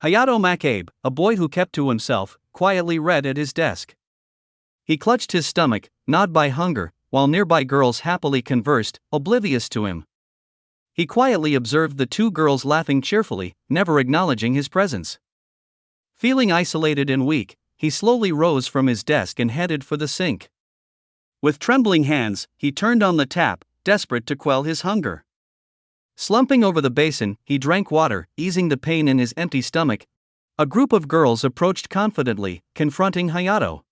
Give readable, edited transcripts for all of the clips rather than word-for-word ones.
Hayato Makabe, a boy who kept to himself, quietly read at his desk. He clutched his stomach, gnawed by hunger, while nearby girls happily conversed, oblivious to him. He quietly observed the two girls laughing cheerfully, never acknowledging his presence. Feeling isolated and weak, he slowly rose from his desk and headed for the sink. With trembling hands, he turned on the tap, desperate to quell his hunger. Slumping over the basin, he drank water, easing the pain in his empty stomach. A group of girls approached confidently, confronting Hayato.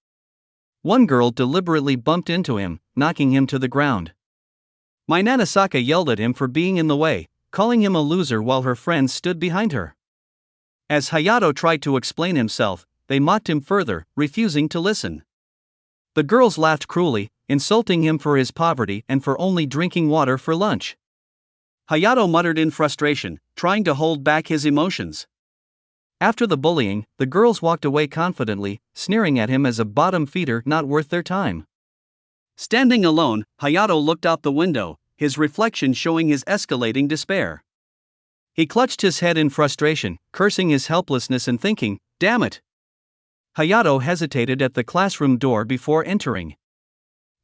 One girl deliberately bumped into him, knocking him to the ground. Minanasaka yelled at him for being in the way, calling him a loser while her friends stood behind her. As Hayato tried to explain himself, they mocked him further, refusing to listen. The girls laughed cruelly, insulting him for his poverty and for only drinking water for lunch. Hayato muttered in frustration, trying to hold back his emotions. After the bullying, the girls walked away confidently, sneering at him as a bottom feeder not worth their time. Standing alone, Hayato looked out the window, his reflection showing his escalating despair. He clutched his head in frustration, cursing his helplessness and thinking, "Damn it!" Hayato hesitated at the classroom door before entering.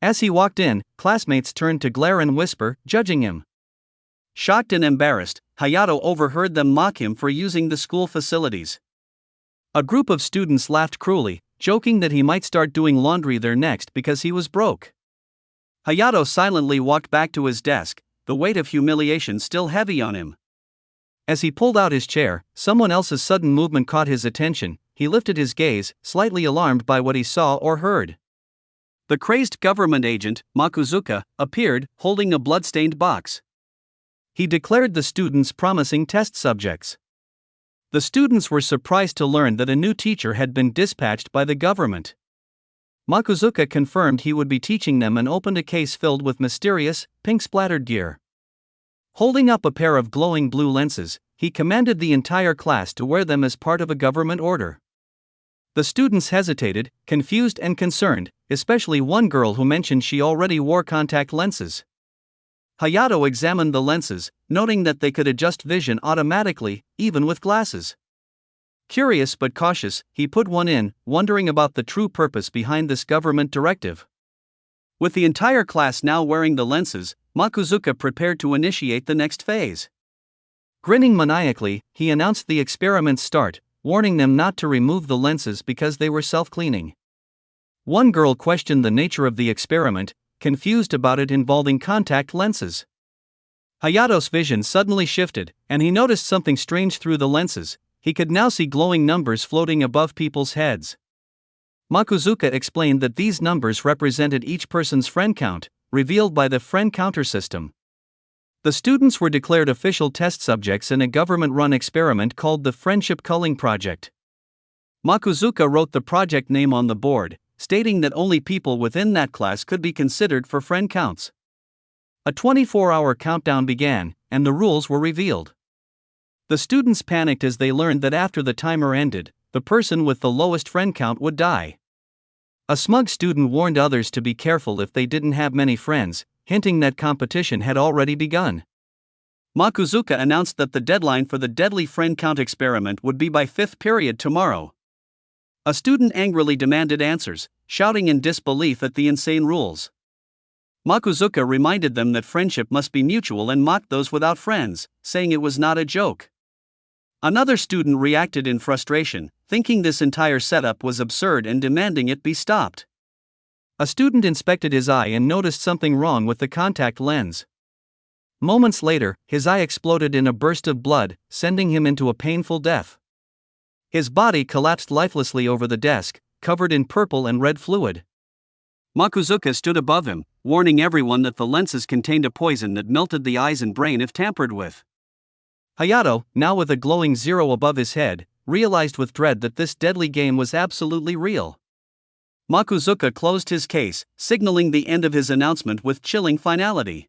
As he walked in, classmates turned to glare and whisper, judging him. Shocked and embarrassed, Hayato overheard them mock him for using the school facilities. A group of students laughed cruelly, joking that he might start doing laundry there next because he was broke. Hayato silently walked back to his desk, the weight of humiliation still heavy on him. As he pulled out his chair, someone else's sudden movement caught his attention. He lifted his gaze, slightly alarmed by what he saw or heard. The crazed government agent, Makuzuka, appeared, holding a blood-stained box. He declared the students promising test subjects. The students were surprised to learn that a new teacher had been dispatched by the government. Makuzuka confirmed he would be teaching them and opened a case filled with mysterious, pink-splattered gear. Holding up a pair of glowing blue lenses, he commanded the entire class to wear them as part of a government order. The students hesitated, confused and concerned, especially one girl who mentioned she already wore contact lenses. Hayato examined the lenses, noting that they could adjust vision automatically, even with glasses. Curious but cautious, he put one in, wondering about the true purpose behind this government directive. With the entire class now wearing the lenses, Makuzuka prepared to initiate the next phase. Grinning maniacally, he announced the experiment's start, warning them not to remove the lenses because they were self-cleaning. One girl questioned the nature of the experiment, confused about it involving contact lenses. Hayato's vision suddenly shifted, and he noticed something strange through the lenses. He could now see glowing numbers floating above people's heads. Makuzuka explained that these numbers represented each person's friend count, revealed by the friend counter system. The students were declared official test subjects in a government-run experiment called the Friendship Culling Project. Makuzuka wrote the project name on the board, stating that only people within that class could be considered for friend counts. A 24-hour countdown began, and the rules were revealed. The students panicked as they learned that after the timer ended, the person with the lowest friend count would die. A smug student warned others to be careful if they didn't have many friends, hinting that competition had already begun. Makuzuka announced that the deadline for the deadly friend count experiment would be by 5th period tomorrow. A student angrily demanded answers, shouting in disbelief at the insane rules. Makuzuka reminded them that friendship must be mutual and mocked those without friends, saying it was not a joke. Another student reacted in frustration, thinking this entire setup was absurd and demanding it be stopped. A student inspected his eye and noticed something wrong with the contact lens. Moments later, his eye exploded in a burst of blood, sending him into a painful death. His body collapsed lifelessly over the desk, covered in purple and red fluid. Makuzuka stood above him, warning everyone that the lenses contained a poison that melted the eyes and brain if tampered with. Hayato, now with a glowing 0 above his head, realized with dread that this deadly game was absolutely real. Makuzuka closed his case, signaling the end of his announcement with chilling finality.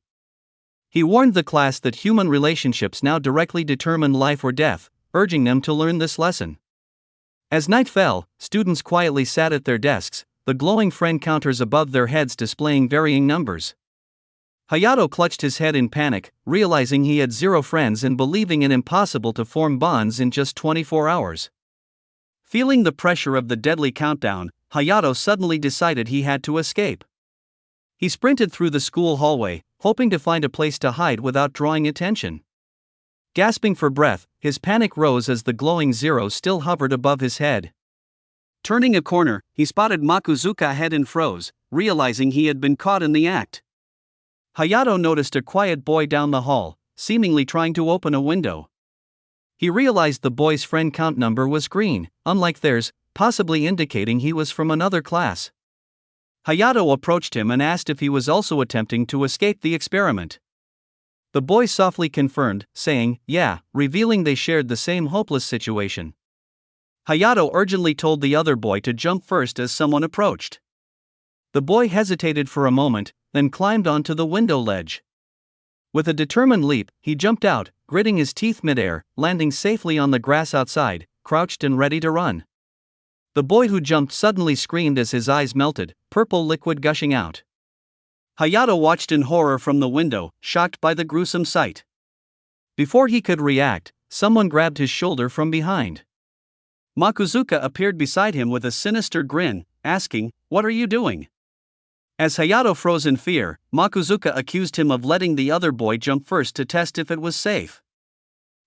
He warned the class that human relationships now directly determine life or death, urging them to learn this lesson. As night fell, students quietly sat at their desks, the glowing friend counters above their heads displaying varying numbers. Hayato clutched his head in panic, realizing he had zero friends and believing it impossible to form bonds in just 24 hours. Feeling the pressure of the deadly countdown, Hayato suddenly decided he had to escape. He sprinted through the school hallway, hoping to find a place to hide without drawing attention. Gasping for breath, his panic rose as the glowing zero still hovered above his head. Turning a corner, he spotted Makuzuka ahead and froze, realizing he had been caught in the act. Hayato noticed a quiet boy down the hall, seemingly trying to open a window. He realized the boy's friend count number was green, unlike theirs, possibly indicating he was from another class. Hayato approached him and asked if he was also attempting to escape the experiment. The boy softly confirmed, saying, "Yeah," revealing they shared the same hopeless situation. Hayato urgently told the other boy to jump first as someone approached. The boy hesitated for a moment, then climbed onto the window ledge. With a determined leap, he jumped out, gritting his teeth midair, landing safely on the grass outside, crouched and ready to run. The boy who jumped suddenly screamed as his eyes melted, purple liquid gushing out. Hayato watched in horror from the window, shocked by the gruesome sight. Before he could react, someone grabbed his shoulder from behind. Makuzuka appeared beside him with a sinister grin, asking, "What are you doing?" As Hayato froze in fear, Makuzuka accused him of letting the other boy jump first to test if it was safe.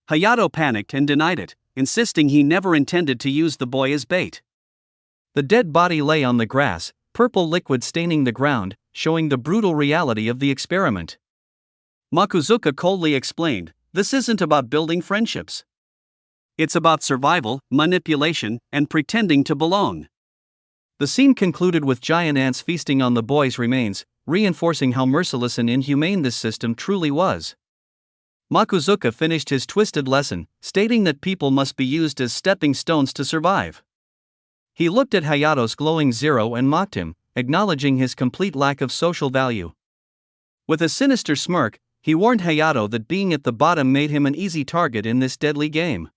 Hayato panicked and denied it, insisting he never intended to use the boy as bait. The dead body lay on the grass, purple liquid staining the ground, showing the brutal reality of the experiment. Makuzuka coldly explained, "This isn't about building friendships. It's about survival, manipulation, and pretending to belong." The scene concluded with giant ants feasting on the boy's remains, reinforcing how merciless and inhumane this system truly was. Makuzuka finished his twisted lesson, stating that people must be used as stepping stones to survive. He looked at Hayato's glowing zero and mocked him, acknowledging his complete lack of social value. With a sinister smirk, he warned Hayato that being at the bottom made him an easy target in this deadly game.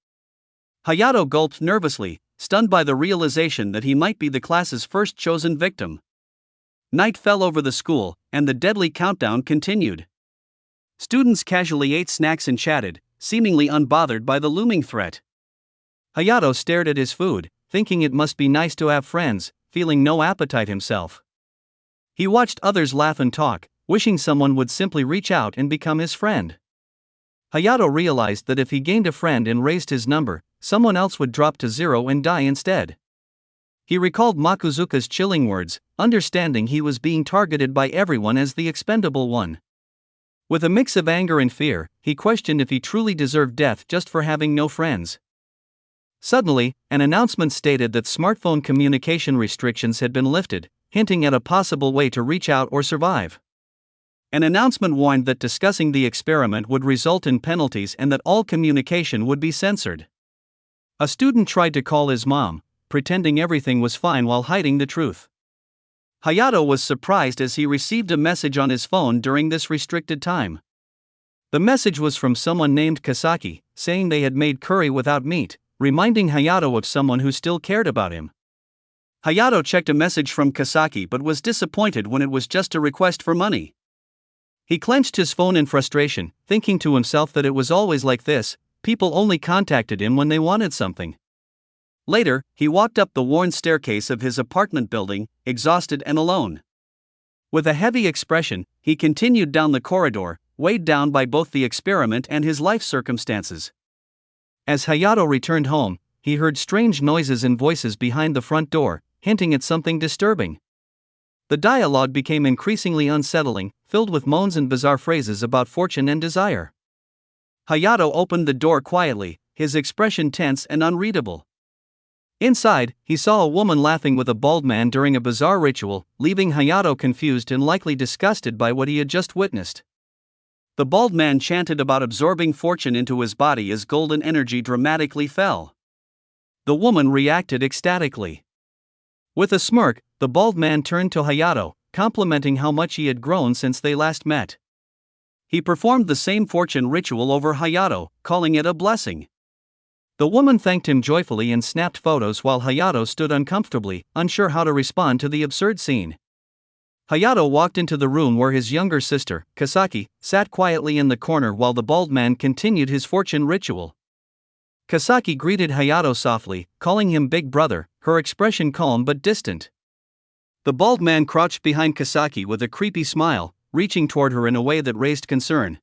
Hayato gulped nervously, stunned by the realization that he might be the class's first chosen victim. Night fell over the school, and the deadly countdown continued. Students casually ate snacks and chatted, seemingly unbothered by the looming threat. Hayato stared at his food, thinking it must be nice to have friends, feeling no appetite himself. He watched others laugh and talk, wishing someone would simply reach out and become his friend. Hayato realized that if he gained a friend and raised his number, someone else would drop to zero and die instead. He recalled Makuzuka's chilling words, understanding he was being targeted by everyone as the expendable one. With a mix of anger and fear, he questioned if he truly deserved death just for having no friends. Suddenly, an announcement stated that smartphone communication restrictions had been lifted, hinting at a possible way to reach out or survive. An announcement warned that discussing the experiment would result in penalties and that all communication would be censored. A student tried to call his mom, pretending everything was fine while hiding the truth. Hayato was surprised as he received a message on his phone during this restricted time. The message was from someone named Kasaki, saying they had made curry without meat, reminding Hayato of someone who still cared about him. Hayato checked a message from Kasaki but was disappointed when it was just a request for money. He clenched his phone in frustration, thinking to himself that it was always like this, people only contacted him when they wanted something. Later, he walked up the worn staircase of his apartment building, exhausted and alone. With a heavy expression, he continued down the corridor, weighed down by both the experiment and his life circumstances. As Hayato returned home, he heard strange noises and voices behind the front door, hinting at something disturbing. The dialogue became increasingly unsettling, filled with moans and bizarre phrases about fortune and desire. Hayato opened the door quietly, his expression tense and unreadable. Inside, he saw a woman laughing with a bald man during a bizarre ritual, leaving Hayato confused and likely disgusted by what he had just witnessed. The bald man chanted about absorbing fortune into his body as golden energy dramatically fell. The woman reacted ecstatically. With a smirk, the bald man turned to Hayato, complimenting how much he had grown since they last met. He performed the same fortune ritual over Hayato, calling it a blessing. The woman thanked him joyfully and snapped photos while Hayato stood uncomfortably, unsure how to respond to the absurd scene. Hayato walked into the room where his younger sister, Kasaki, sat quietly in the corner while the bald man continued his fortune ritual. Kasaki greeted Hayato softly, calling him big brother, her expression calm but distant. The bald man crouched behind Kasaki with a creepy smile, reaching toward her in a way that raised concern.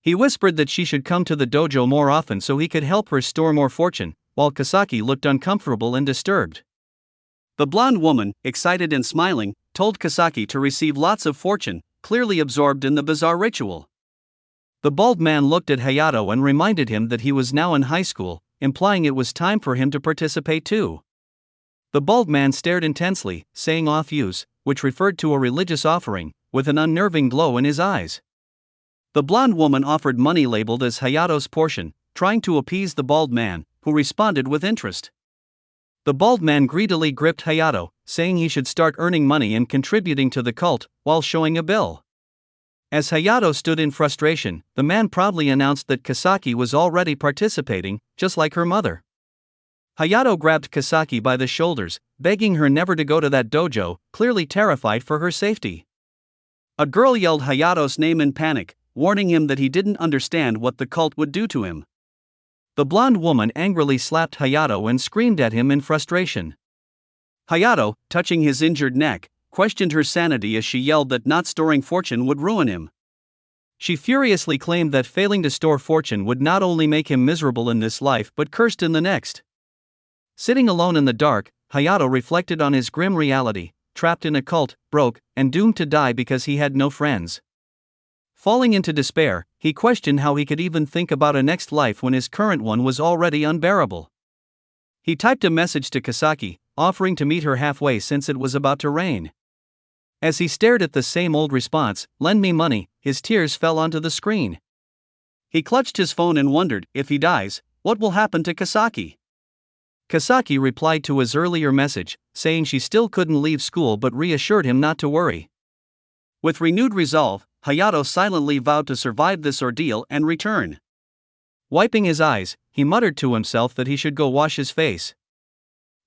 He whispered that she should come to the dojo more often so he could help her store more fortune, while Kasaki looked uncomfortable and disturbed. The blonde woman, excited and smiling, told Kasaki to receive lots of fortune, clearly absorbed in the bizarre ritual. The bald man looked at Hayato and reminded him that he was now in high school, implying it was time for him to participate too. The bald man stared intensely, saying off use, which referred to a religious offering, with an unnerving glow in his eyes. The blonde woman offered money labeled as Hayato's portion, trying to appease the bald man, who responded with interest. The bald man greedily gripped Hayato, saying he should start earning money and contributing to the cult, while showing a bill. As Hayato stood in frustration, the man proudly announced that Kasaki was already participating, just like her mother. Hayato grabbed Kasaki by the shoulders, begging her never to go to that dojo, clearly terrified for her safety. A girl yelled Hayato's name in panic, warning him that he didn't understand what the cult would do to him. The blonde woman angrily slapped Hayato and screamed at him in frustration. Hayato, touching his injured neck, questioned her sanity as she yelled that not storing fortune would ruin him. She furiously claimed that failing to store fortune would not only make him miserable in this life but cursed in the next. Sitting alone in the dark, Hayato reflected on his grim reality, trapped in a cult, broke, and doomed to die because he had no friends. Falling into despair, he questioned how he could even think about a next life when his current one was already unbearable. He typed a message to Kasaki, offering to meet her halfway since it was about to rain. As he stared at the same old response, "Lend me money," his tears fell onto the screen. He clutched his phone and wondered, if he dies, what will happen to Kasaki? Kasaki replied to his earlier message, saying she still couldn't leave school but reassured him not to worry. With renewed resolve, Hayato silently vowed to survive this ordeal and return. Wiping his eyes, he muttered to himself that he should go wash his face.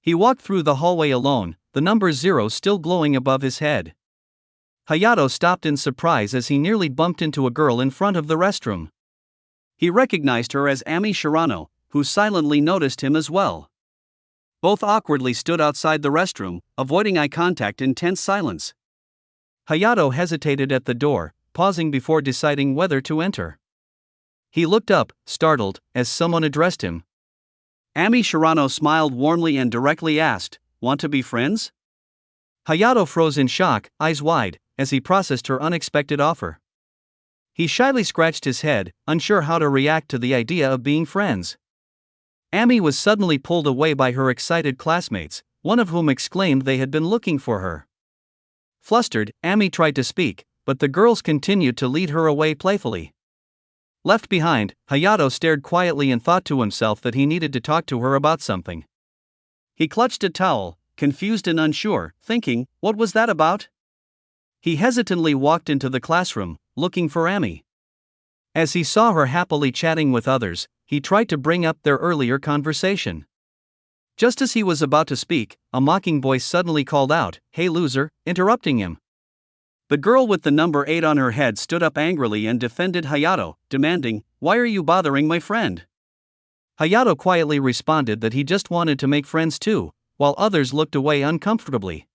He walked through the hallway alone, the number 0 still glowing above his head. Hayato stopped in surprise as he nearly bumped into a girl in front of the restroom. He recognized her as Ami Shirano, who silently noticed him as well. Both awkwardly stood outside the restroom, avoiding eye contact in tense silence. Hayato hesitated at the door, pausing before deciding whether to enter. He looked up, startled, as someone addressed him. Ami Shirano smiled warmly and directly asked, "Want to be friends?" Hayato froze in shock, eyes wide, as he processed her unexpected offer. He shyly scratched his head, unsure how to react to the idea of being friends. Ami was suddenly pulled away by her excited classmates, one of whom exclaimed they had been looking for her. Flustered, Ami tried to speak, but the girls continued to lead her away playfully. Left behind, Hayato stared quietly and thought to himself that he needed to talk to her about something. He clutched a towel, confused and unsure, thinking, what was that about? He hesitantly walked into the classroom, looking for Ami. As he saw her happily chatting with others, he tried to bring up their earlier conversation. Just as he was about to speak, a mocking voice suddenly called out, "Hey loser," interrupting him. The girl with the number 8 on her head stood up angrily and defended Hayato, demanding, "Why are you bothering my friend?" Hayato quietly responded that he just wanted to make friends too, while others looked away uncomfortably.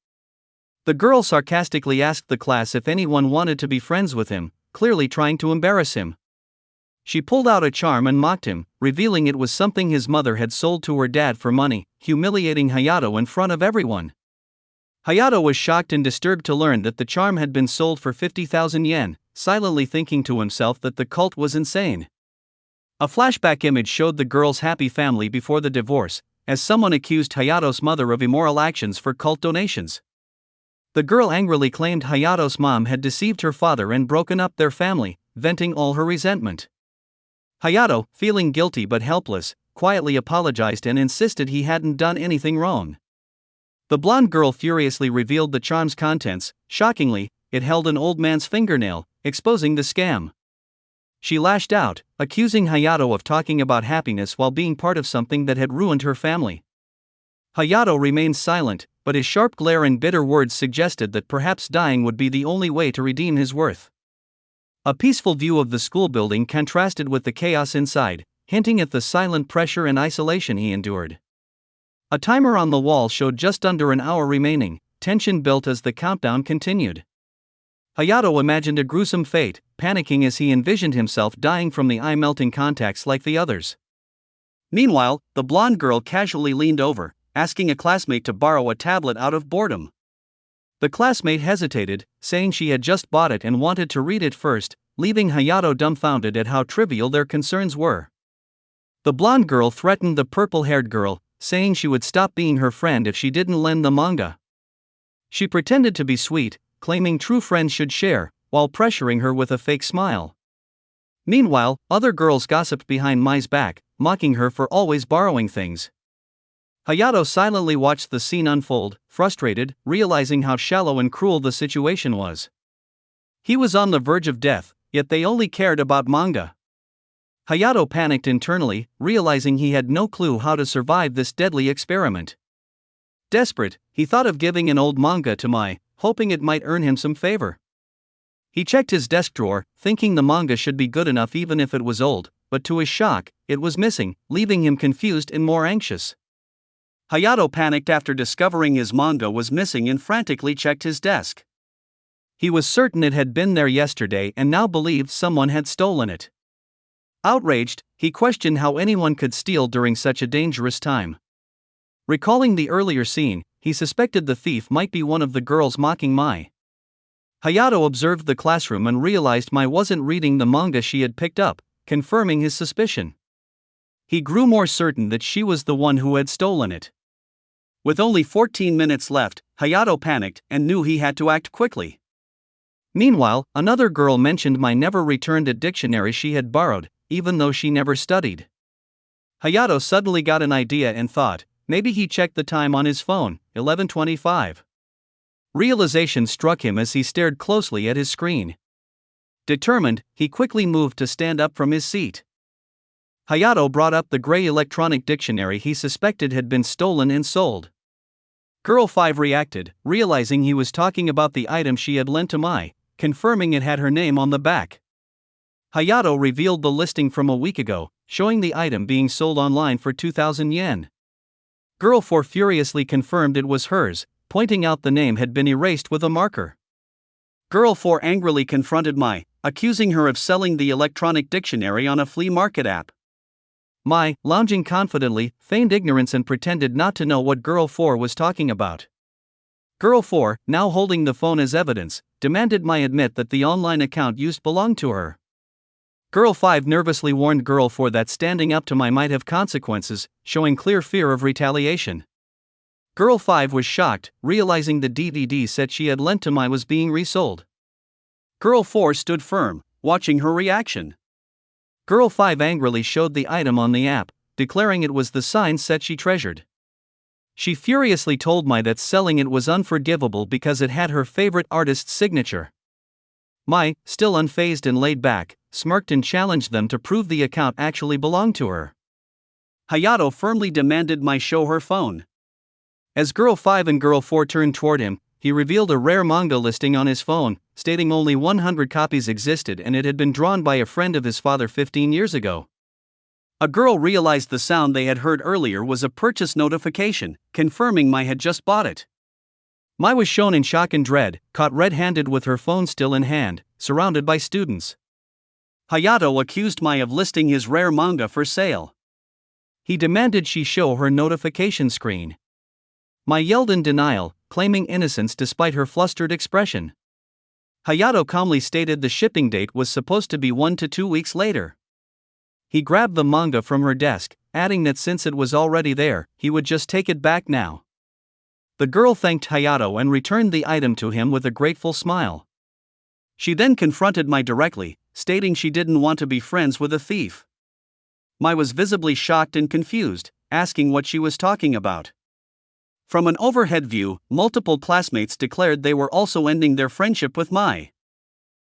The girl sarcastically asked the class if anyone wanted to be friends with him, clearly trying to embarrass him. She pulled out a charm and mocked him, revealing it was something his mother had sold to her dad for money, humiliating Hayato in front of everyone. Hayato was shocked and disturbed to learn that the charm had been sold for 50,000 yen, silently thinking to himself that the cult was insane. A flashback image showed the girl's happy family before the divorce, as someone accused Hayato's mother of immoral actions for cult donations. The girl angrily claimed Hayato's mom had deceived her father and broken up their family, venting all her resentment. Hayato, feeling guilty but helpless, quietly apologized and insisted he hadn't done anything wrong. The blonde girl furiously revealed the charm's contents. Shockingly, it held an old man's fingernail, exposing the scam. She lashed out, accusing Hayato of talking about happiness while being part of something that had ruined her family. Hayato remained silent, but his sharp glare and bitter words suggested that perhaps dying would be the only way to redeem his worth. A peaceful view of the school building contrasted with the chaos inside, hinting at the silent pressure and isolation he endured. A timer on the wall showed just under an hour remaining. Tension built as the countdown continued. Hayato imagined a gruesome fate, panicking as he envisioned himself dying from the eye-melting contacts like the others. Meanwhile, the blonde girl casually leaned over, asking a classmate to borrow a tablet out of boredom. The classmate hesitated, saying she had just bought it and wanted to read it first, leaving Hayato dumbfounded at how trivial their concerns were. The blonde girl threatened the purple-haired girl, saying she would stop being her friend if she didn't lend the manga. She pretended to be sweet, claiming true friends should share, while pressuring her with a fake smile. Meanwhile, other girls gossiped behind Mai's back, mocking her for always borrowing things. Hayato silently watched the scene unfold, frustrated, realizing how shallow and cruel the situation was. He was on the verge of death, yet they only cared about manga. Hayato panicked internally, realizing he had no clue how to survive this deadly experiment. Desperate, he thought of giving an old manga to Mai, hoping it might earn him some favor. He checked his desk drawer, thinking the manga should be good enough even if it was old, but to his shock, it was missing, leaving him confused and more anxious. Hayato panicked after discovering his manga was missing and frantically checked his desk. He was certain it had been there yesterday and now believed someone had stolen it. Outraged, he questioned how anyone could steal during such a dangerous time. Recalling the earlier scene, he suspected the thief might be one of the girls mocking Mai. Hayato observed the classroom and realized Mai wasn't reading the manga she had picked up, confirming his suspicion. He grew more certain that she was the one who had stolen it. With only 14 minutes left, Hayato panicked and knew he had to act quickly. Meanwhile, another girl mentioned Mai never returned a dictionary she had borrowed, even though she never studied. Hayato suddenly got an idea and thought, maybe he checked the time on his phone, 11:25. Realization struck him as he stared closely at his screen. Determined, he quickly moved to stand up from his seat. Hayato brought up the gray electronic dictionary he suspected had been stolen and sold. Girl 5 reacted, realizing he was talking about the item she had lent to Mai, confirming it had her name on the back. Hayato revealed the listing from a week ago, showing the item being sold online for 2,000 yen. Girl 4 furiously confirmed it was hers, pointing out the name had been erased with a marker. Girl 4 angrily confronted Mai, accusing her of selling the electronic dictionary on a flea market app. Mai, lounging confidently, feigned ignorance and pretended not to know what Girl 4 was talking about. Girl 4, now holding the phone as evidence, demanded Mai admit that the online account used belonged to her. Girl 5 nervously warned Girl 4 that standing up to Mai might have consequences, showing clear fear of retaliation. Girl 5 was shocked, realizing the DVD set she had lent to Mai was being resold. Girl 4 stood firm, watching her reaction. Girl 5 angrily showed the item on the app, declaring it was the signed set she treasured. She furiously told Mai that selling it was unforgivable because it had her favorite artist's signature. Mai, still unfazed and laid back, smirked and challenged them to prove the account actually belonged to her. Hayato firmly demanded Mai show her phone. As Girl 5 and Girl 4 turned toward him, he revealed a rare manga listing on his phone, stating only 100 copies existed and it had been drawn by a friend of his father 15 years ago. A girl realized the sound they had heard earlier was a purchase notification, confirming Mai had just bought it. Mai was shown in shock and dread, caught red-handed with her phone still in hand, surrounded by students. Hayato accused Mai of listing his rare manga for sale. He demanded she show her notification screen. Mai yelled in denial, claiming innocence despite her flustered expression. Hayato calmly stated the shipping date was supposed to be 1 to 2 weeks later. He grabbed the manga from her desk, adding that since it was already there, he would just take it back now. The girl thanked Hayato and returned the item to him with a grateful smile. She then confronted Mai directly, stating she didn't want to be friends with a thief. Mai was visibly shocked and confused, asking what she was talking about. From an overhead view, multiple classmates declared they were also ending their friendship with Mai.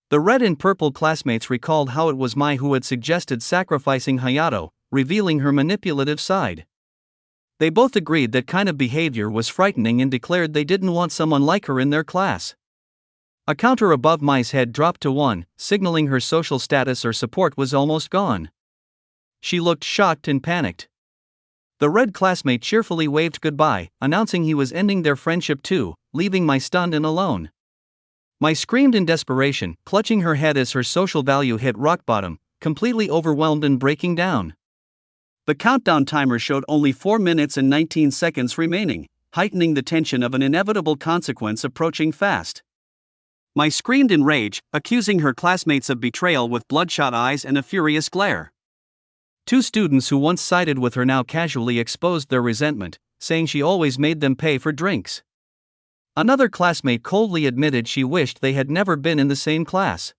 The red and purple classmates recalled how it was Mai who had suggested sacrificing Hayato, revealing her manipulative side. They both agreed that kind of behavior was frightening and declared they didn't want someone like her in their class. A counter above Mai's head dropped to 1, signaling her social status or support was almost gone. She looked shocked and panicked. The red classmate cheerfully waved goodbye, announcing he was ending their friendship too, leaving Mai stunned and alone. Mai screamed in desperation, clutching her head as her social value hit rock bottom, completely overwhelmed and breaking down. The countdown timer showed only 4 minutes and 19 seconds remaining, heightening the tension of an inevitable consequence approaching fast. Mai screamed in rage, accusing her classmates of betrayal with bloodshot eyes and a furious glare. 2 students who once sided with her now casually exposed their resentment, saying she always made them pay for drinks. Another classmate coldly admitted she wished they had never been in the same class.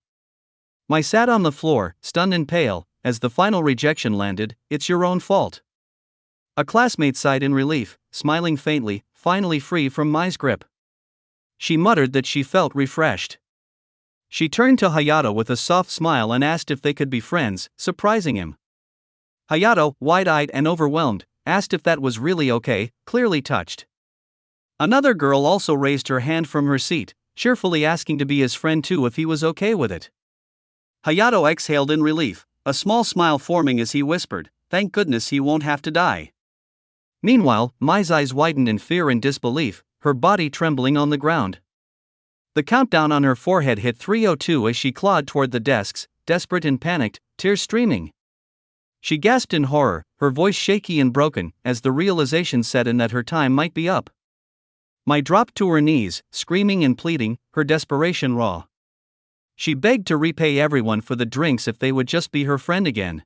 Mai sat on the floor, stunned and pale, as the final rejection landed. "It's your own fault." A classmate sighed in relief, smiling faintly, finally free from Mai's grip. She muttered that she felt refreshed. She turned to Hayato with a soft smile and asked if they could be friends, surprising him. Hayato, wide-eyed and overwhelmed, asked if that was really okay, clearly touched. Another girl also raised her hand from her seat, cheerfully asking to be his friend too if he was okay with it. Hayato exhaled in relief, a small smile forming as he whispered, "Thank goodness he won't have to die." Meanwhile, Mai's eyes widened in fear and disbelief, her body trembling on the ground. The countdown on her forehead hit 3:02 as she clawed toward the desks, desperate and panicked, tears streaming. She gasped in horror, her voice shaky and broken, as the realization set in that her time might be up. Mai dropped to her knees, screaming and pleading, her desperation raw. She begged to repay everyone for the drinks if they would just be her friend again.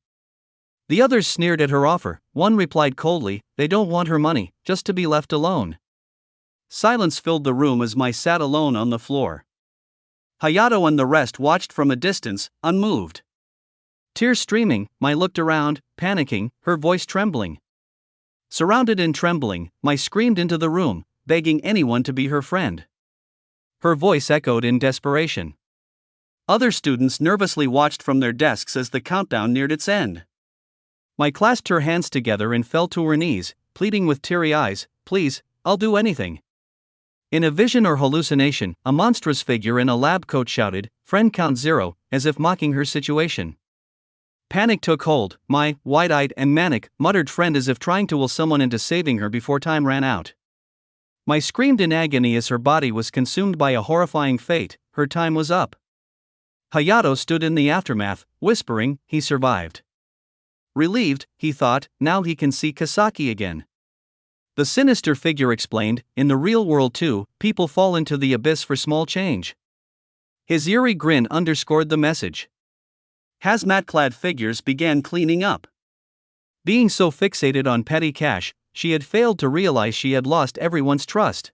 The others sneered at her offer. One replied coldly, they don't want her money, just to be left alone. Silence filled the room as Mai sat alone on the floor. Hayato and the rest watched from a distance, unmoved. Tears streaming, Mai looked around, panicking, her voice trembling. Surrounded and trembling, Mai screamed into the room, begging anyone to be her friend. Her voice echoed in desperation. Other students nervously watched from their desks as the countdown neared its end. Mai clasped her hands together and fell to her knees, pleading with teary eyes, "Please, I'll do anything." In a vision or hallucination, a monstrous figure in a lab coat shouted, "Friend count 0, as if mocking her situation. Panic took hold. Mai, wide-eyed and manic, muttered friend as if trying to will someone into saving her before time ran out. Mai screamed in agony as her body was consumed by a horrifying fate. Her time was up. Hayato stood in the aftermath, whispering, he survived. Relieved, he thought, now he can see Kasaki again. The sinister figure explained, in the real world too, people fall into the abyss for small change. His eerie grin underscored the message. Hazmat-clad figures began cleaning up. Being so fixated on petty cash, she had failed to realize she had lost everyone's trust.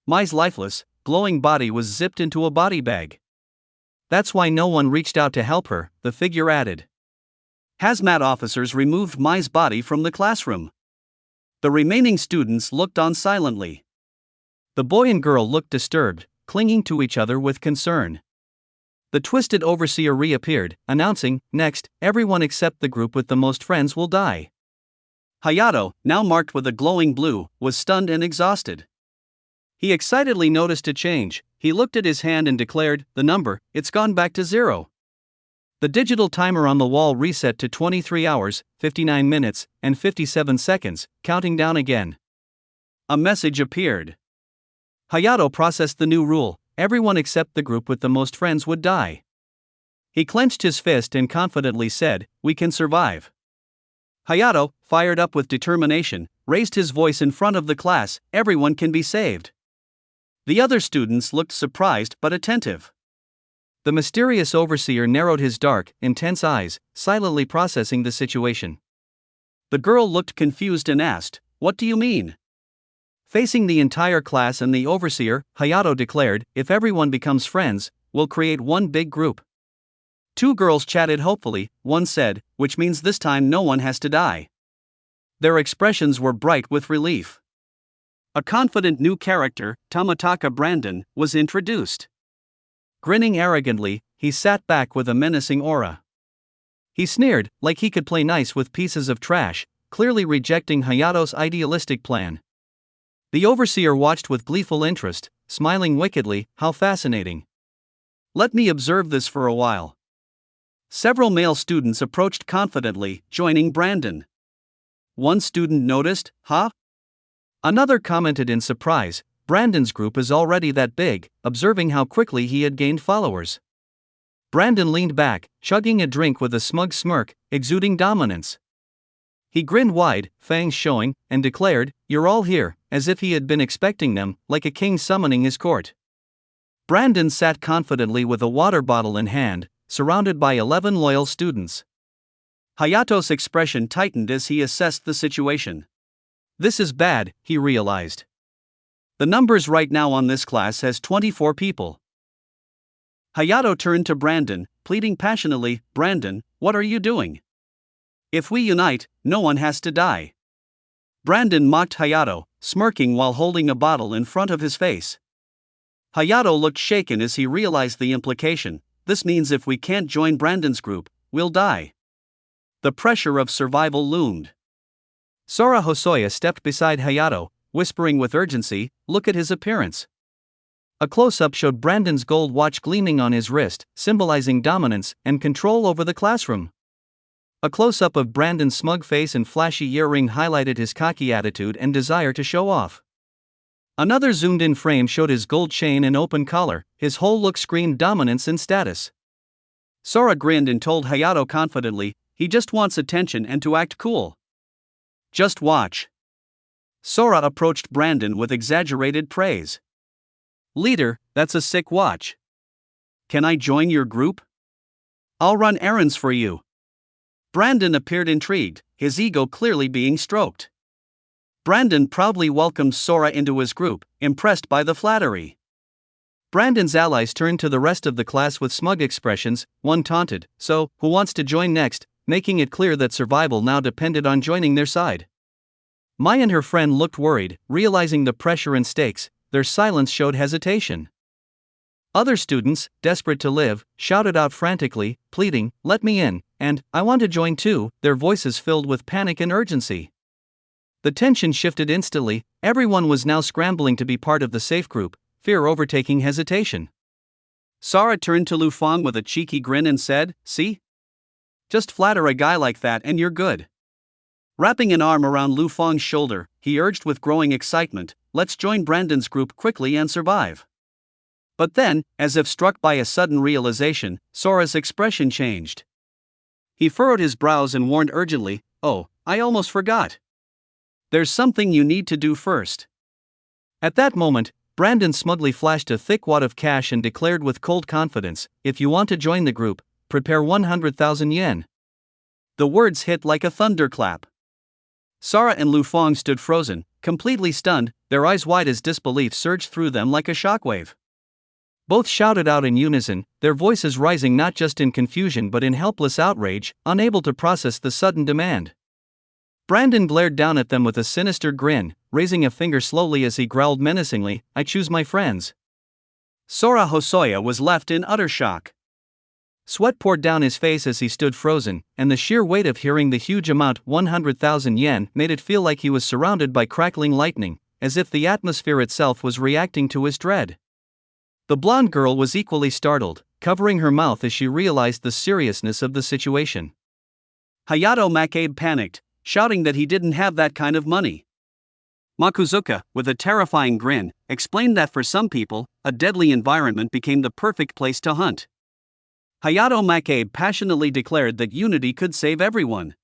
Mai's lifeless, glowing body was zipped into a body bag. That's why no one reached out to help her, the figure added. Hazmat officers removed Mai's body from the classroom. The remaining students looked on silently. The boy and girl looked disturbed, clinging to each other with concern. The twisted overseer reappeared, announcing, "Next, everyone except the group with the most friends will die." Hayato, now marked with a glowing blue, was stunned and exhausted. He excitedly noticed a change. He looked at his hand and declared, "The number, it's gone back to 0. The digital timer on the wall reset to 23 hours, 59 minutes, and 57 seconds, counting down again. A message appeared. Hayato processed the new rule: everyone except the group with the most friends would die. He clenched his fist and confidently said, "We can survive." Hayato, fired up with determination, raised his voice in front of the class, "Everyone can be saved." The other students looked surprised but attentive. The mysterious overseer narrowed his dark, intense eyes, silently processing the situation. The girl looked confused and asked, "What do you mean?" Facing the entire class and the overseer, Hayato declared, "If everyone becomes friends, we'll create one big group." 2 girls chatted hopefully. One said, "Which means this time no one has to die." Their expressions were bright with relief. A confident new character, Tomitaka Brandon, was introduced. Grinning arrogantly, he sat back with a menacing aura. He sneered, like he could play nice with pieces of trash, clearly rejecting Hayato's idealistic plan. The overseer watched with gleeful interest, smiling wickedly. How fascinating. Let me observe this for a while. Several male students approached confidently, joining Brandon. One student noticed, huh? Another commented in surprise, Brandon's group is already that big, observing how quickly he had gained followers. Brandon leaned back, chugging a drink with a smug smirk, exuding dominance. He grinned wide, fangs showing, and declared, "You're all here," as if he had been expecting them, like a king summoning his court. Brandon sat confidently with a water bottle in hand, surrounded by 11 loyal students. Hayato's expression tightened as he assessed the situation. This is bad, he realized. The numbers right now on this class has 24 people. Hayato turned to Brandon, pleading passionately, "Brandon, what are you doing? If we unite, no one has to die." Brandon mocked Hayato, smirking while holding a bottle in front of his face. Hayato looked shaken as he realized the implication. This means if we can't join Brandon's group, we'll die. The pressure of survival loomed. Sora Hosoya stepped beside Hayato, whispering with urgency, "Look at his appearance." A close-up showed Brandon's gold watch gleaming on his wrist, symbolizing dominance and control over the classroom. A close-up of Brandon's smug face and flashy earring highlighted his cocky attitude and desire to show off. Another zoomed-in frame showed his gold chain and open collar. His whole look screamed dominance and status. Sora grinned and told Hayato confidently, "He just wants attention and to act cool. Just watch." Sora approached Brandon with exaggerated praise. "Leader, that's a sick watch. Can I join your group? I'll run errands for you." Brandon appeared intrigued, his ego clearly being stroked. Brandon proudly welcomed Sora into his group, impressed by the flattery. Brandon's allies turned to the rest of the class with smug expressions. One taunted, "So, who wants to join next?" making it clear that survival now depended on joining their side. Mai and her friend looked worried, realizing the pressure and stakes. Their silence showed hesitation. Other students, desperate to live, shouted out frantically, pleading, "Let me in," and "I want to join too," their voices filled with panic and urgency. The tension shifted instantly. Everyone was now scrambling to be part of the safe group, fear overtaking hesitation. Sora turned to Lu Fang with a cheeky grin and said, "See? Just flatter a guy like that and you're good." Wrapping an arm around Lu Fang's shoulder, he urged with growing excitement, "Let's join Brandon's group quickly and survive." But then, as if struck by a sudden realization, Sora's expression changed. He furrowed his brows and warned urgently, "Oh, I almost forgot. There's something you need to do first." At that moment, Brandon smugly flashed a thick wad of cash and declared with cold confidence, "If you want to join the group, prepare 100,000 yen. The words hit like a thunderclap. Sora and Lu Fang stood frozen, completely stunned, their eyes wide as disbelief surged through them like a shockwave. Both shouted out in unison, their voices rising not just in confusion but in helpless outrage, unable to process the sudden demand. Brandon glared down at them with a sinister grin, raising a finger slowly as he growled menacingly, "I choose my friends." Sora Hosoya was left in utter shock. Sweat poured down his face as he stood frozen, and the sheer weight of hearing the huge amount, 100,000 yen, made it feel like he was surrounded by crackling lightning, as if the atmosphere itself was reacting to his dread. The blonde girl was equally startled, covering her mouth as she realized the seriousness of the situation. Hayato Makabe panicked, shouting that he didn't have that kind of money. Makuzuka, with a terrifying grin, explained that for some people, a deadly environment became the perfect place to hunt. Hayato Makabe passionately declared that unity could save everyone.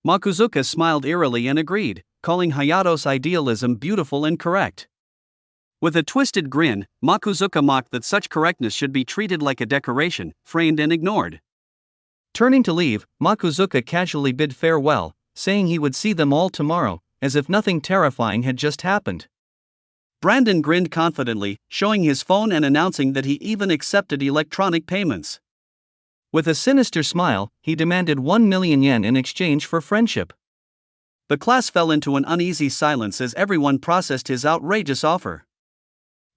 Makuzuka smiled eerily and agreed, calling Hayato's idealism beautiful and correct. With a twisted grin, Makuzuka mocked that such correctness should be treated like a decoration, framed and ignored. Turning to leave, Makuzuka casually bid farewell, saying he would see them all tomorrow, as if nothing terrifying had just happened. Brandon grinned confidently, showing his phone and announcing that he even accepted electronic payments. With a sinister smile, he demanded 1 million yen in exchange for friendship. The class fell into an uneasy silence as everyone processed his outrageous offer.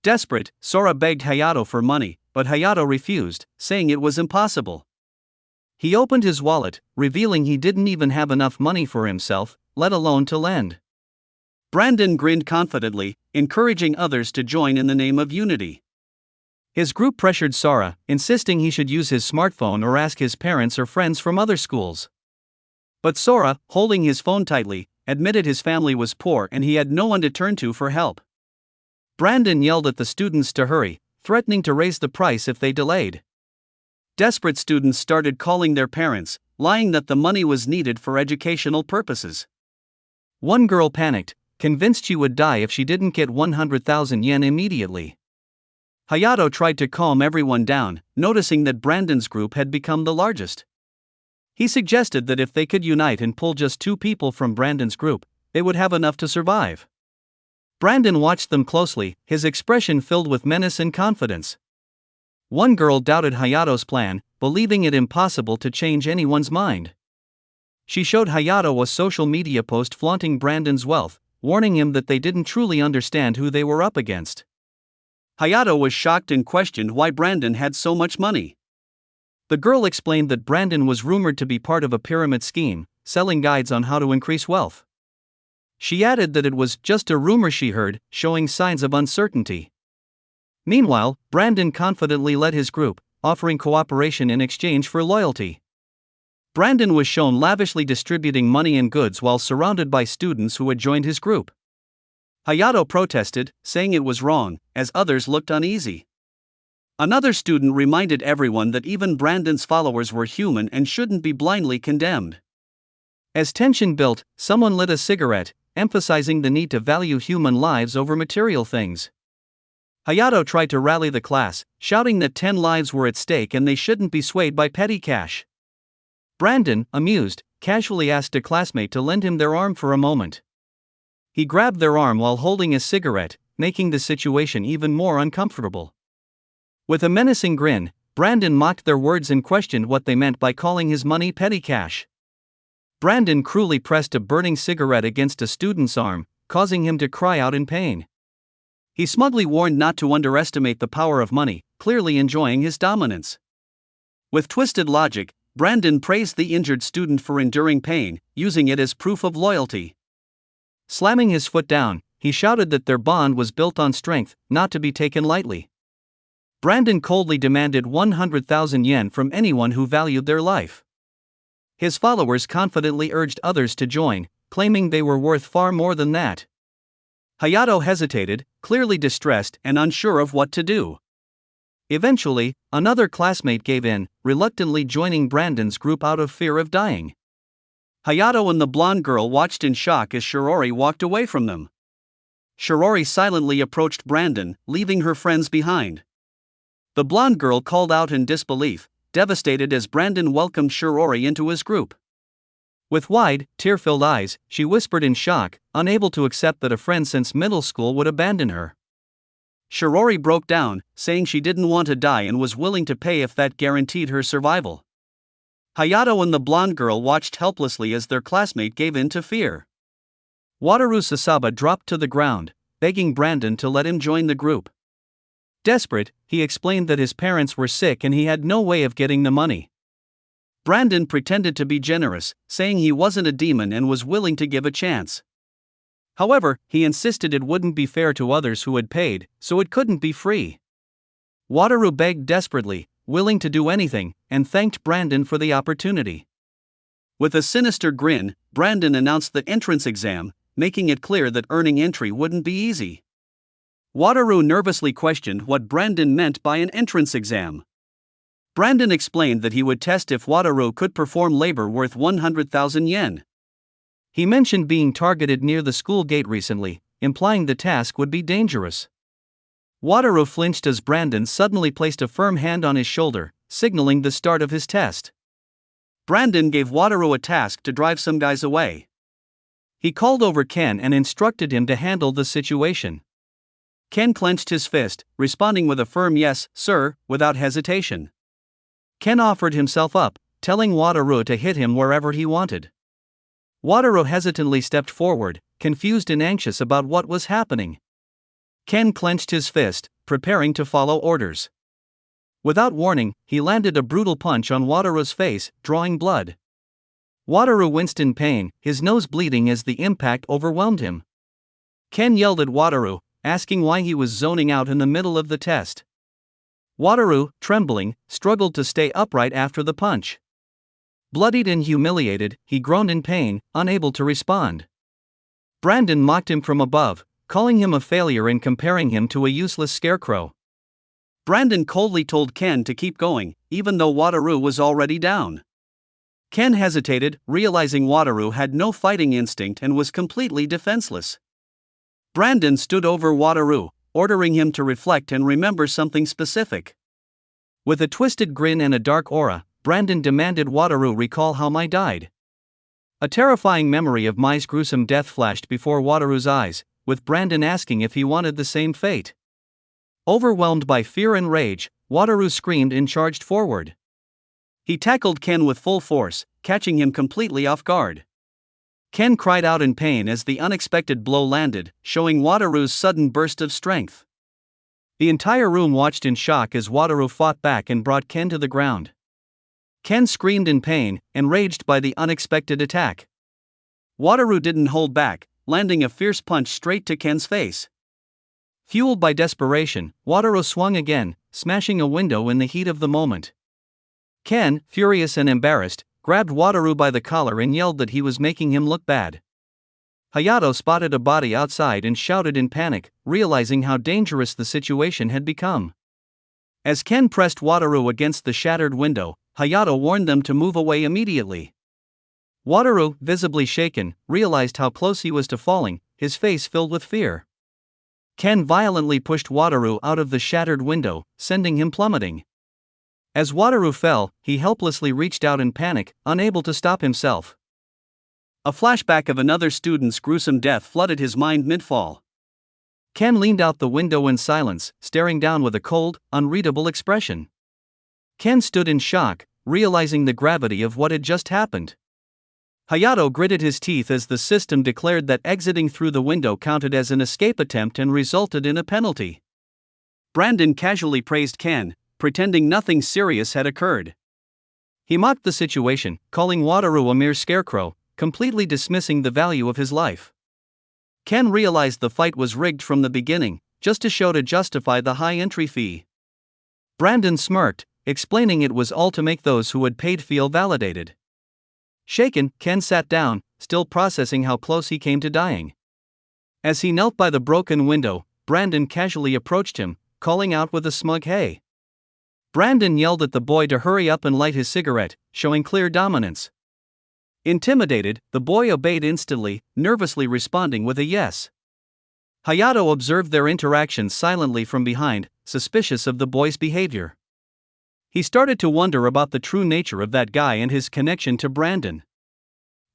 Desperate, Sora begged Hayato for money, but Hayato refused, saying it was impossible. He opened his wallet, revealing he didn't even have enough money for himself, let alone to lend. Brandon grinned confidently, encouraging others to join in the name of unity. His group pressured Sora, insisting he should use his smartphone or ask his parents or friends from other schools. But Sora, holding his phone tightly, admitted his family was poor and he had no one to turn to for help. Brandon yelled at the students to hurry, threatening to raise the price if they delayed. Desperate students started calling their parents, lying that the money was needed for educational purposes. One girl panicked, convinced she would die if she didn't get 100,000 yen immediately. Hayato tried to calm everyone down, noticing that Brandon's group had become the largest. He suggested that if they could unite and pull just 2 people from Brandon's group, they would have enough to survive. Brandon watched them closely, his expression filled with menace and confidence. One girl doubted Hayato's plan, believing it impossible to change anyone's mind. She showed Hayato a social media post flaunting Brandon's wealth, warning him that they didn't truly understand who they were up against. Hayato was shocked and questioned why Brandon had so much money. The girl explained that Brandon was rumored to be part of a pyramid scheme, selling guides on how to increase wealth. She added that it was just a rumor she heard, showing signs of uncertainty. Meanwhile, Brandon confidently led his group, offering cooperation in exchange for loyalty. Brandon was shown lavishly distributing money and goods while surrounded by students who had joined his group. Hayato protested, saying it was wrong, as others looked uneasy. Another student reminded everyone that even Brandon's followers were human and shouldn't be blindly condemned. As tension built, someone lit a cigarette, emphasizing the need to value human lives over material things. Hayato tried to rally the class, shouting that 10 lives were at stake and they shouldn't be swayed by petty cash. Brandon, amused, casually asked a classmate to lend him their arm for a moment. He grabbed their arm while holding a cigarette, making the situation even more uncomfortable. With a menacing grin, Brandon mocked their words and questioned what they meant by calling his money petty cash. Brandon cruelly pressed a burning cigarette against a student's arm, causing him to cry out in pain. He smugly warned not to underestimate the power of money, clearly enjoying his dominance. With twisted logic, Brandon praised the injured student for enduring pain, using it as proof of loyalty. Slamming his foot down, he shouted that their bond was built on strength, not to be taken lightly. Brandon coldly demanded 100,000 yen from anyone who valued their life. His followers confidently urged others to join, claiming they were worth far more than that. Hayato hesitated, clearly distressed and unsure of what to do. Eventually, another classmate gave in, reluctantly joining Brandon's group out of fear of dying. Hayato and the blonde girl watched in shock as Shirori walked away from them. Shirori silently approached Brandon, leaving her friends behind. The blonde girl called out in disbelief, devastated as Brandon welcomed Shirori into his group. With wide, tear-filled eyes, she whispered in shock, unable to accept that a friend since middle school would abandon her. Shirori broke down, saying she didn't want to die and was willing to pay if that guaranteed her survival. Hayato and the blonde girl watched helplessly as their classmate gave in to fear. Wataru Sasaba dropped to the ground, begging Brandon to let him join the group. Desperate, he explained that his parents were sick and he had no way of getting the money. Brandon pretended to be generous, saying he wasn't a demon and was willing to give a chance. However, he insisted it wouldn't be fair to others who had paid, so it couldn't be free. Wataru begged desperately, willing to do anything, and thanked Brandon for the opportunity. With a sinister grin, Brandon announced the entrance exam, making it clear that earning entry wouldn't be easy. Wataru nervously questioned what Brandon meant by an entrance exam. Brandon explained that he would test if Wataru could perform labor worth 100,000 yen. He mentioned being targeted near the school gate recently, implying the task would be dangerous. Wataru flinched as Brandon suddenly placed a firm hand on his shoulder, signaling the start of his test. Brandon gave Wataru a task to drive some guys away. He called over Ken and instructed him to handle the situation. Ken clenched his fist, responding with a firm yes, sir, without hesitation. Ken offered himself up, telling Wataru to hit him wherever he wanted. Wataru hesitantly stepped forward, confused and anxious about what was happening. Ken clenched his fist, preparing to follow orders. Without warning, he landed a brutal punch on Wataru's face, drawing blood. Wataru winced in pain, his nose bleeding as the impact overwhelmed him. Ken yelled at Wataru, asking why he was zoning out in the middle of the test. Wataru, trembling, struggled to stay upright after the punch. Bloodied and humiliated, he groaned in pain, unable to respond. Brandon mocked him from above, calling him a failure and comparing him to a useless scarecrow. Brandon coldly told Ken to keep going, even though Wataru was already down. Ken hesitated, realizing Wataru had no fighting instinct and was completely defenseless. Brandon stood over Wataru, ordering him to reflect and remember something specific. With a twisted grin and a dark aura, Brandon demanded Wataru recall how Mai died. A terrifying memory of Mai's gruesome death flashed before Wataru's eyes, with Brandon asking if he wanted the same fate. Overwhelmed by fear and rage, Wataru screamed and charged forward. He tackled Ken with full force, catching him completely off guard. Ken cried out in pain as the unexpected blow landed, showing Wataru's sudden burst of strength. The entire room watched in shock as Wataru fought back and brought Ken to the ground. Ken screamed in pain, enraged by the unexpected attack. Wataru didn't hold back, landing a fierce punch straight to Ken's face. Fueled by desperation, Wataru swung again, smashing a window in the heat of the moment. Ken, furious and embarrassed, grabbed Wataru by the collar and yelled that he was making him look bad. Hayato spotted a body outside and shouted in panic, realizing how dangerous the situation had become. As Ken pressed Wataru against the shattered window, Hayato warned them to move away immediately. Wataru, visibly shaken, realized how close he was to falling, his face filled with fear. Ken violently pushed Wataru out of the shattered window, sending him plummeting. As Wataru fell, he helplessly reached out in panic, unable to stop himself. A flashback of another student's gruesome death flooded his mind mid-fall. Ken leaned out the window in silence, staring down with a cold, unreadable expression. Ken stood in shock, realizing the gravity of what had just happened. Hayato gritted his teeth as the system declared that exiting through the window counted as an escape attempt and resulted in a penalty. Brandon casually praised Ken, pretending nothing serious had occurred. He mocked the situation, calling Wataru a mere scarecrow, completely dismissing the value of his life. Ken realized the fight was rigged from the beginning, just to justify the high entry fee. Brandon smirked, explaining it was all to make those who had paid feel validated. Shaken, Ken sat down, still processing how close he came to dying. As he knelt by the broken window, Brandon casually approached him, calling out with a smug "Hey." Brandon yelled at the boy to hurry up and light his cigarette, showing clear dominance. Intimidated, the boy obeyed instantly, nervously responding with a yes. Hayato observed their interactions silently from behind, suspicious of the boy's behavior. He started to wonder about the true nature of that guy and his connection to Brandon.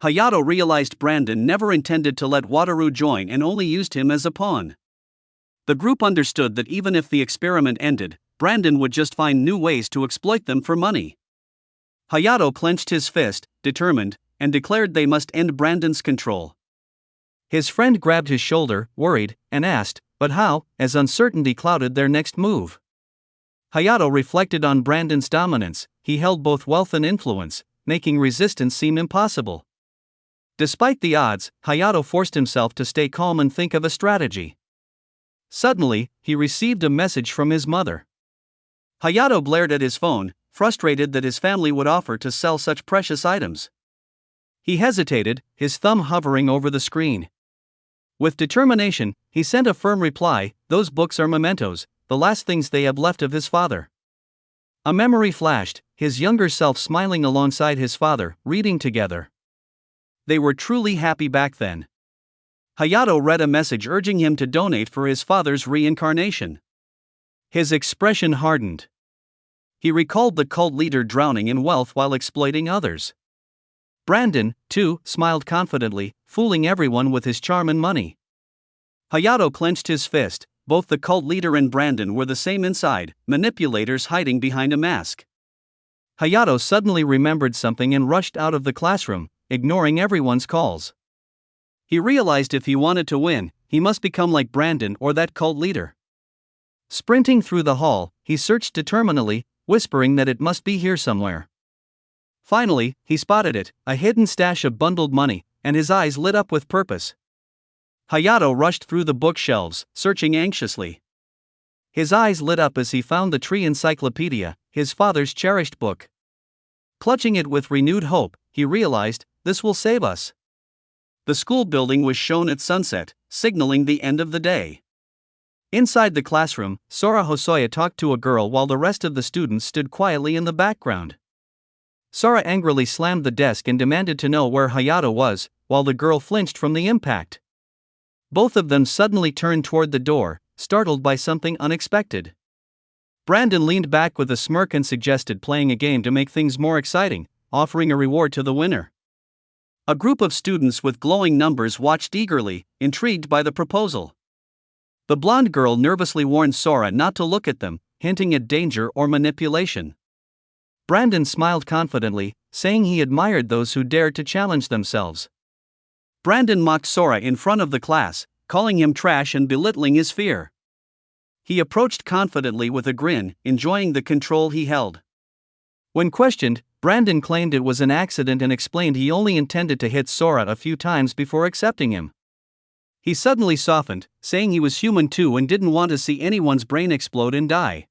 Hayato realized Brandon never intended to let Wataru join and only used him as a pawn. The group understood that even if the experiment ended, Brandon would just find new ways to exploit them for money. Hayato clenched his fist, determined, and declared they must end Brandon's control. His friend grabbed his shoulder, worried, and asked, "But how?" as uncertainty clouded their next move. Hayato reflected on Brandon's dominance. He held both wealth and influence, making resistance seem impossible. Despite the odds, Hayato forced himself to stay calm and think of a strategy. Suddenly, he received a message from his mother. Hayato blared at his phone, frustrated that his family would offer to sell such precious items. He hesitated, his thumb hovering over the screen. With determination, he sent a firm reply, "Those books are mementos, the last things they have left of his father." A memory flashed, his younger self smiling alongside his father, reading together. They were truly happy back then. Hayato read a message urging him to donate for his father's reincarnation. His expression hardened. He recalled the cult leader drowning in wealth while exploiting others. Brandon, too, smiled confidently, fooling everyone with his charm and money. Hayato clenched his fist. Both the cult leader and Brandon were the same inside, manipulators hiding behind a mask. Hayato suddenly remembered something and rushed out of the classroom, ignoring everyone's calls. He realized if he wanted to win, he must become like Brandon or that cult leader. Sprinting through the hall, he searched determinedly, whispering that it must be here somewhere. Finally, he spotted it, a hidden stash of bundled money, and his eyes lit up with purpose. Hayato rushed through the bookshelves, searching anxiously. His eyes lit up as he found the Tree Encyclopedia, his father's cherished book. Clutching it with renewed hope, he realized, this will save us. The school building was shown at sunset, signaling the end of the day. Inside the classroom, Sora Hosoya talked to a girl while the rest of the students stood quietly in the background. Sora angrily slammed the desk and demanded to know where Hayato was, while the girl flinched from the impact. Both of them suddenly turned toward the door, startled by something unexpected. Brandon leaned back with a smirk and suggested playing a game to make things more exciting, offering a reward to the winner. A group of students with glowing numbers watched eagerly, intrigued by the proposal. The blonde girl nervously warned Sora not to look at them, hinting at danger or manipulation. Brandon smiled confidently, saying he admired those who dared to challenge themselves. Brandon mocked Sora in front of the class, calling him trash and belittling his fear. He approached confidently with a grin, enjoying the control he held. When questioned, Brandon claimed it was an accident and explained he only intended to hit Sora a few times before accepting him. He suddenly softened, saying he was human too and didn't want to see anyone's brain explode and die.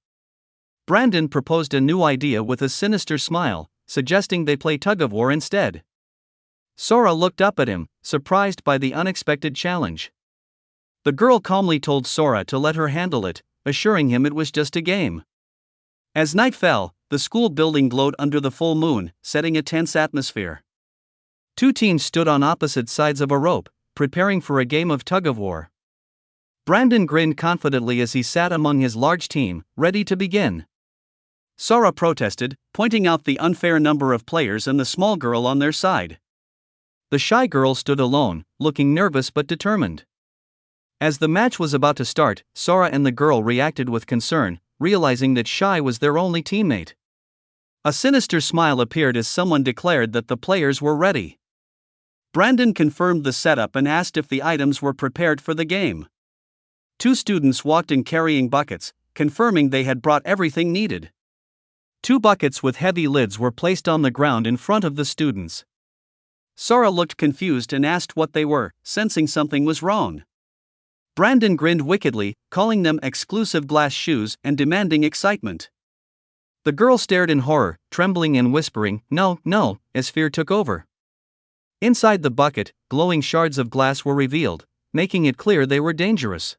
Brandon proposed a new idea with a sinister smile, suggesting they play tug-of-war instead. Sora looked up at him, surprised by the unexpected challenge. The girl calmly told Sora to let her handle it, assuring him it was just a game. As night fell, the school building glowed under the full moon, setting a tense atmosphere. Two teams stood on opposite sides of a rope, preparing for a game of tug-of-war. Brandon grinned confidently as he sat among his large team, ready to begin. Sora protested, pointing out the unfair number of players and the small girl on their side. The shy girl stood alone, looking nervous but determined. As the match was about to start, Sora and the girl reacted with concern, realizing that Shy was their only teammate. A sinister smile appeared as someone declared that the players were ready. Brandon confirmed the setup and asked if the items were prepared for the game. Two students walked in carrying buckets, confirming they had brought everything needed. Two buckets with heavy lids were placed on the ground in front of the students. Sora looked confused and asked what they were, sensing something was wrong. Brandon grinned wickedly, calling them exclusive glass shoes and demanding excitement. The girl stared in horror, trembling and whispering, "No, no," as fear took over. Inside the bucket, glowing shards of glass were revealed, making it clear they were dangerous.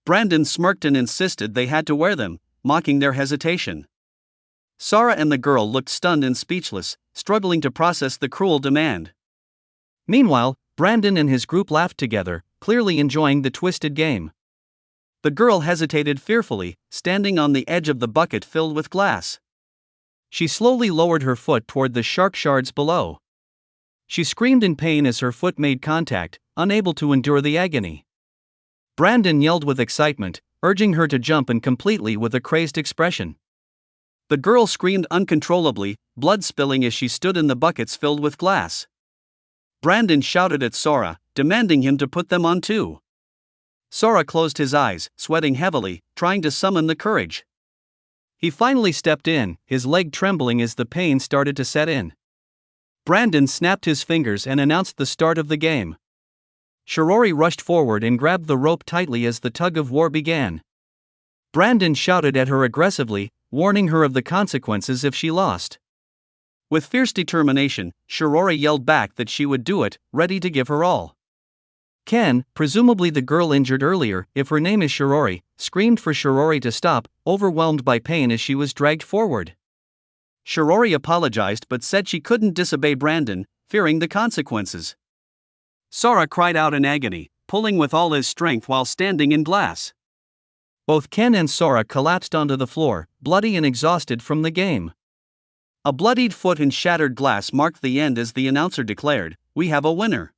Brandon smirked and insisted they had to wear them, mocking their hesitation. Sora and the girl looked stunned and speechless, struggling to process the cruel demand. Meanwhile, Brandon and his group laughed together, clearly enjoying the twisted game. The girl hesitated fearfully, standing on the edge of the bucket filled with glass. She slowly lowered her foot toward the shark shards below. She screamed in pain as her foot made contact, unable to endure the agony. Brandon yelled with excitement, urging her to jump in completely with a crazed expression. The girl screamed uncontrollably, blood spilling as she stood in the buckets filled with glass. Brandon shouted at Sora, demanding him to put them on too. Sora closed his eyes, sweating heavily, trying to summon the courage. He finally stepped in, his leg trembling as the pain started to set in. Brandon snapped his fingers and announced the start of the game. Shirori rushed forward and grabbed the rope tightly as the tug-of-war began. Brandon shouted at her aggressively, warning her of the consequences if she lost. With fierce determination, Shirori yelled back that she would do it, ready to give her all. Ken, presumably the girl injured earlier, if her name is Shirori, screamed for Shirori to stop, overwhelmed by pain as she was dragged forward. Shirori apologized but said she couldn't disobey Brandon, fearing the consequences. Sora cried out in agony, pulling with all his strength while standing in glass. Both Ken and Sora collapsed onto the floor, bloody and exhausted from the game. A bloodied foot and shattered glass marked the end as the announcer declared, "We have a winner."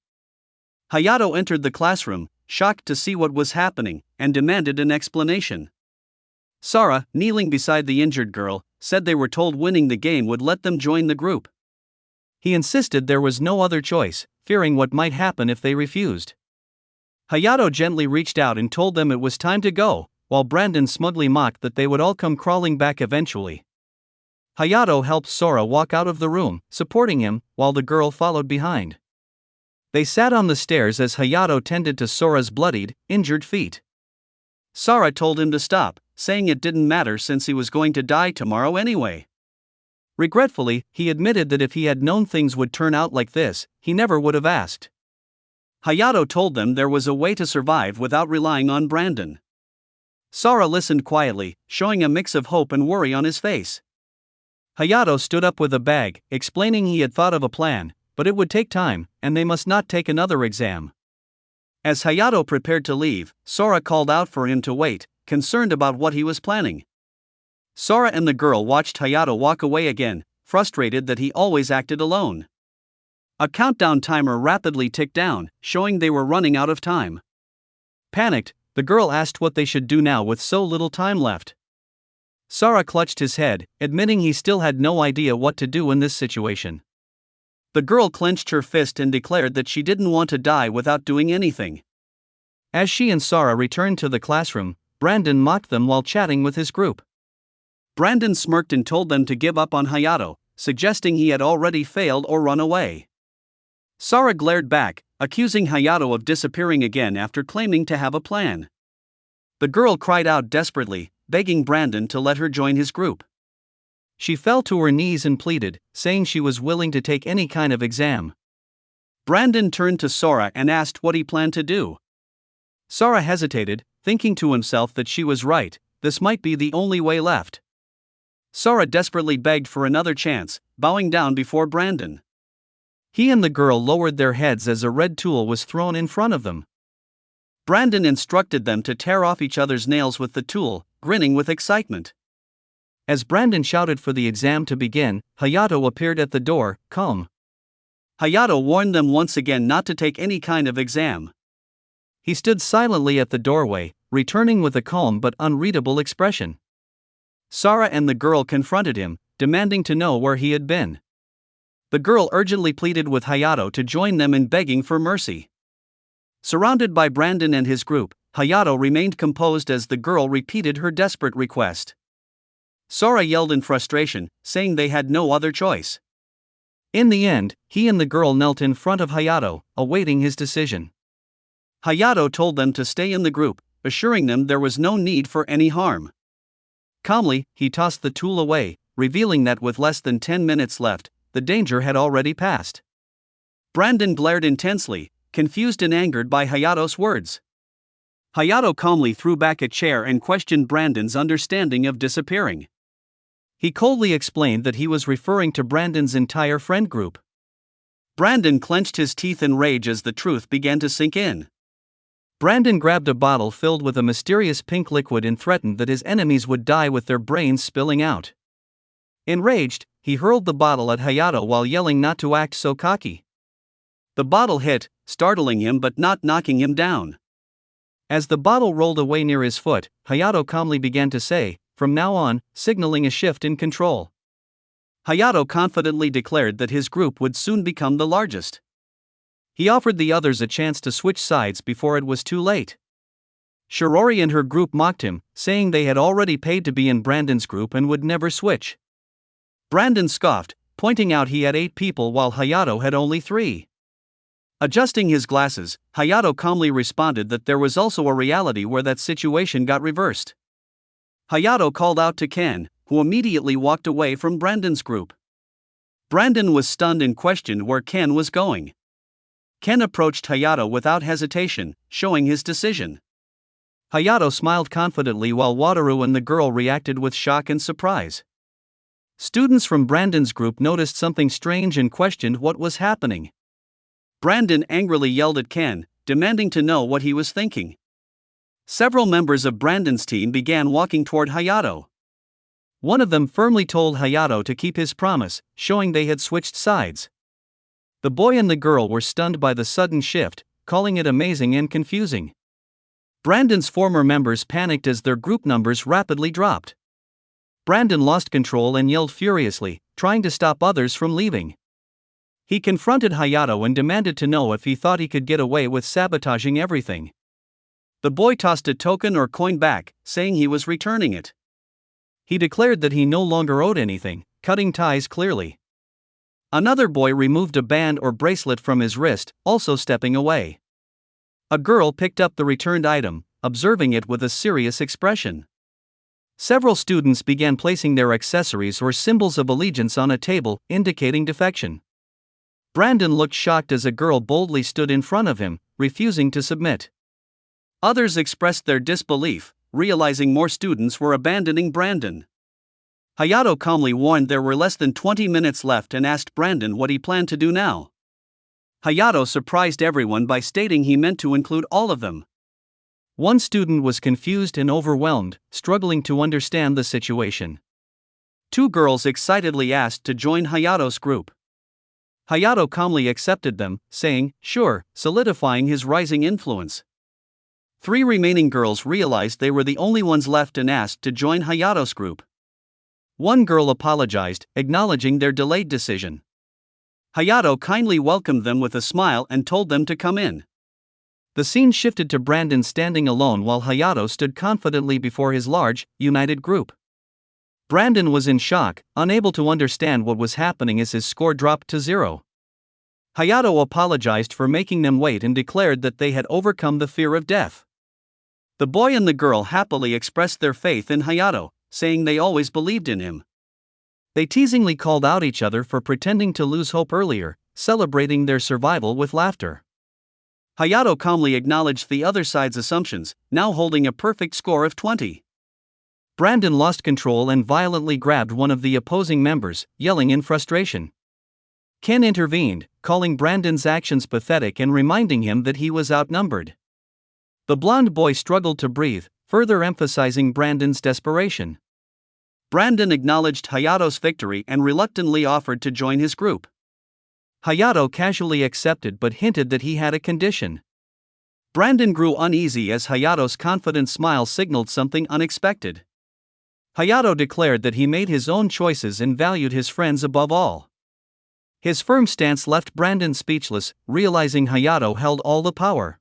Hayato entered the classroom, shocked to see what was happening, and demanded an explanation. Sora, kneeling beside the injured girl, said they were told winning the game would let them join the group. He insisted there was no other choice, fearing what might happen if they refused. Hayato gently reached out and told them it was time to go, while Brandon smugly mocked that they would all come crawling back eventually. Hayato helped Sora walk out of the room, supporting him, while the girl followed behind. They sat on the stairs as Hayato tended to Sora's bloodied, injured feet. Sora told him to stop, saying it didn't matter since he was going to die tomorrow anyway. Regretfully, he admitted that if he had known things would turn out like this, he never would have asked. Hayato told them there was a way to survive without relying on Brandon. Sora listened quietly, showing a mix of hope and worry on his face. Hayato stood up with a bag, explaining he had thought of a plan, but it would take time, and they must not take another exam. As Hayato prepared to leave, Sora called out for him to wait, concerned about what he was planning. Sora and the girl watched Hayato walk away again, frustrated that he always acted alone. A countdown timer rapidly ticked down, showing they were running out of time. Panicked, the girl asked what they should do now with so little time left. Sora clutched his head, admitting he still had no idea what to do in this situation. The girl clenched her fist and declared that she didn't want to die without doing anything. As she and Sora returned to the classroom, Brandon mocked them while chatting with his group. Brandon smirked and told them to give up on Hayato, suggesting he had already failed or run away. Sora glared back, accusing Hayato of disappearing again after claiming to have a plan. The girl cried out desperately, begging Brandon to let her join his group. She fell to her knees and pleaded, saying she was willing to take any kind of exam. Brandon turned to Sora and asked what he planned to do. Sora hesitated, thinking to himself that she was right, this might be the only way left. Sora desperately begged for another chance, bowing down before Brandon. He and the girl lowered their heads as a red tool was thrown in front of them. Brandon instructed them to tear off each other's nails with the tool, grinning with excitement. As Brandon shouted for the exam to begin, Hayato appeared at the door, calm. Hayato warned them once again not to take any kind of exam. He stood silently at the doorway, returning with a calm but unreadable expression. Sora and the girl confronted him, demanding to know where he had been. The girl urgently pleaded with Hayato to join them in begging for mercy. Surrounded by Brandon and his group, Hayato remained composed as the girl repeated her desperate request. Sora yelled in frustration, saying they had no other choice. In the end, he and the girl knelt in front of Hayato, awaiting his decision. Hayato told them to stay in the group, assuring them there was no need for any harm. Calmly, he tossed the tool away, revealing that with less than 10 minutes left, the danger had already passed. Brandon glared intensely, confused and angered by Hayato's words. Hayato calmly threw back a chair and questioned Brandon's understanding of disappearing. He coldly explained that he was referring to Brandon's entire friend group. Brandon clenched his teeth in rage as the truth began to sink in. Brandon grabbed a bottle filled with a mysterious pink liquid and threatened that his enemies would die with their brains spilling out. Enraged, he hurled the bottle at Hayato while yelling not to act so cocky. The bottle hit, startling him but not knocking him down. As the bottle rolled away near his foot, Hayato calmly began to say, "From now on," signaling a shift in control. Hayato confidently declared that his group would soon become the largest. He offered the others a chance to switch sides before it was too late. Shirori and her group mocked him, saying they had already paid to be in Brandon's group and would never switch. Brandon scoffed, pointing out he had 8 people while Hayato had only 3. Adjusting his glasses, Hayato calmly responded that there was also a reality where that situation got reversed. Hayato called out to Ken, who immediately walked away from Brandon's group. Brandon was stunned and questioned where Ken was going. Ken approached Hayato without hesitation, showing his decision. Hayato smiled confidently while Wataru and the girl reacted with shock and surprise. Students from Brandon's group noticed something strange and questioned what was happening. Brandon angrily yelled at Ken, demanding to know what he was thinking. Several members of Brandon's team began walking toward Hayato. One of them firmly told Hayato to keep his promise, showing they had switched sides. The boy and the girl were stunned by the sudden shift, calling it amazing and confusing. Brandon's former members panicked as their group numbers rapidly dropped. Brandon lost control and yelled furiously, trying to stop others from leaving. He confronted Hayato and demanded to know if he thought he could get away with sabotaging everything. The boy tossed a token or coin back, saying he was returning it. He declared that he no longer owed anything, cutting ties clearly. Another boy removed a band or bracelet from his wrist, also stepping away. A girl picked up the returned item, observing it with a serious expression. Several students began placing their accessories or symbols of allegiance on a table, indicating defection. Brandon looked shocked as a girl boldly stood in front of him, refusing to submit. Others expressed their disbelief, realizing more students were abandoning Brandon. Hayato calmly warned there were less than 20 minutes left and asked Brandon what he planned to do now. Hayato surprised everyone by stating he meant to include all of them. One student was confused and overwhelmed, struggling to understand the situation. Two girls excitedly asked to join Hayato's group. Hayato calmly accepted them, saying, "Sure," solidifying his rising influence. Three remaining girls realized they were the only ones left and asked to join Hayato's group. One girl apologized, acknowledging their delayed decision. Hayato kindly welcomed them with a smile and told them to come in. The scene shifted to Brandon standing alone while Hayato stood confidently before his large, united group. Brandon was in shock, unable to understand what was happening as his score dropped to 0. Hayato apologized for making them wait and declared that they had overcome the fear of death. The boy and the girl happily expressed their faith in Hayato, saying they always believed in him. They teasingly called out each other for pretending to lose hope earlier, celebrating their survival with laughter. Hayato calmly acknowledged the other side's assumptions, now holding a perfect score of 20. Brandon lost control and violently grabbed one of the opposing members, yelling in frustration. Ken intervened, calling Brandon's actions pathetic and reminding him that he was outnumbered. The blonde boy struggled to breathe, further emphasizing Brandon's desperation. Brandon acknowledged Hayato's victory and reluctantly offered to join his group. Hayato casually accepted but hinted that he had a condition. Brandon grew uneasy as Hayato's confident smile signaled something unexpected. Hayato declared that he made his own choices and valued his friends above all. His firm stance left Brandon speechless, realizing Hayato held all the power.